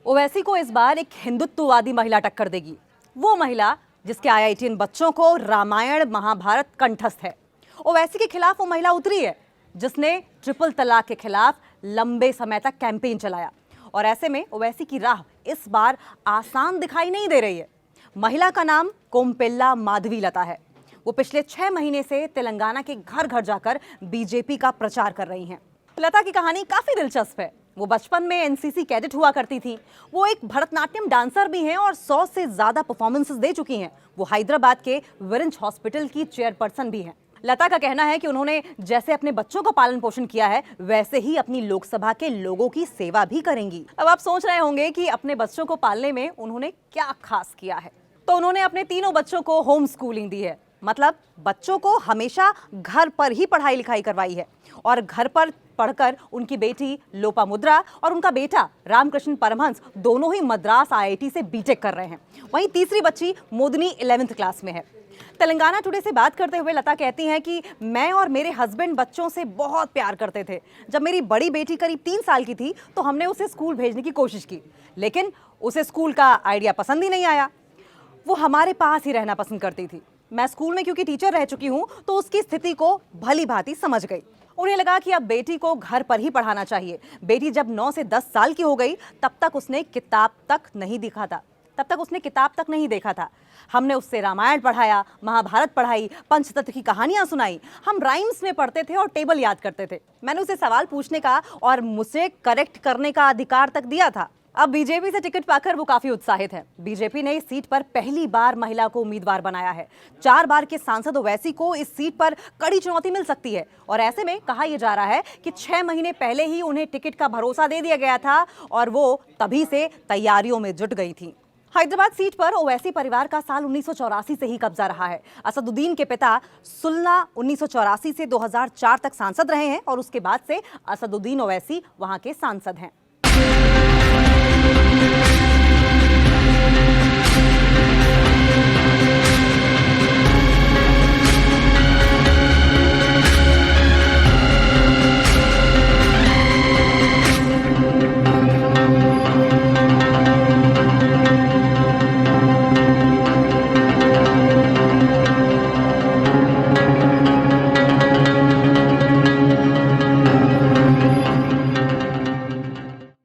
ओवैसी को इस बार एक हिंदुत्ववादी महिला टक्कर देगी। वो महिला जिसके IITian बच्चों को रामायण महाभारत कंठस्थ है। ओवैसी के खिलाफ वो महिला उतरी है जिसने ट्रिपल तलाक के खिलाफ लंबे समय तक कैंपेन चलाया। और ऐसे में ओवैसी की राह इस बार आसान दिखाई नहीं दे रही है। महिला का नाम कोम्पिल्ला माधवीलता है। वो पिछले 6 महीने से तेलंगाना के घर घर जाकर बीजेपी का प्रचार कर रही हैं। लता की कहानी काफी दिलचस्प है। वो बचपन में NCC कैडेट हुआ करती थी। वो एक भरतनाट्यम डांसर भी हैं और 100 से ज्यादा परफॉर्मेंसेस दे चुकी हैं। वो हैदराबाद के विरिंच हॉस्पिटल की चेयरपर्सन भी हैं। लता का कहना है कि उन्होंने जैसे अपने बच्चों का पालन पोषण किया है, वैसे ही अपनी लोकसभा के लोगों की सेवा भी करेंगी। अब आप सोच रहे होंगे कि अपने बच्चों को पालने में उन्होंने क्या खास किया है। तो उन्होंने अपने तीनों बच्चों को होम स्कूलिंग दी है। मतलब बच्चों को हमेशा घर पर ही पढ़ाई लिखाई करवाई है और घर पर पढ़कर उनकी बेटी लोपामुद्रा और उनका बेटा रामकृष्ण परमहंस दोनों ही मद्रास IIT से बीटेक कर रहे हैं। वहीं तीसरी बच्ची मोदिनी 11th क्लास में है। तेलंगाना टुडे से बात करते हुए लता कहती हैं कि मैं और मेरे हस्बैंड बच्चों से बहुत प्यार करते थे। जब मेरी बड़ी बेटी करीब 3 साल की थी तो हमने उसे स्कूल भेजने की कोशिश की, लेकिन उसे स्कूल का आइडिया पसंद ही नहीं आया। वो हमारे पास ही रहना पसंद करती थी। मैं स्कूल में क्योंकि टीचर रह चुकी हूँ तो उसकी स्थिति को भली भांति समझ गई। उन्हें लगा कि अब बेटी को घर पर ही पढ़ाना चाहिए। बेटी जब 9 से 10 साल की हो गई तब तक उसने किताब तक नहीं देखा था। हमने उससे रामायण पढ़ाया, महाभारत पढ़ाई, पंचतत्व की कहानियां सुनाई। हम राइम्स में पढ़ते थे और टेबल याद करते थे। मैंने उसे सवाल पूछने का और मुझसे करेक्ट करने का अधिकार तक दिया था। अब बीजेपी से टिकट पाकर वो काफी उत्साहित है। बीजेपी ने इस सीट पर पहली बार महिला को उम्मीदवार बनाया है। 4 बार के सांसद ओवैसी को इस सीट पर कड़ी चुनौती मिल सकती है और ऐसे में कहा यह जा रहा है कि 6 महीने पहले ही उन्हें टिकट का भरोसा दे दिया गया था और वो तभी से तैयारियों में जुट गई थी। हैदराबाद सीट पर ओवैसी परिवार का साल 1984 से ही कब्जा रहा है। असदुद्दीन के पिता सुल्ला 1984 से 2004 तक सांसद रहे हैं और उसके बाद से असदुद्दीन ओवैसी वहां के सांसद हैं।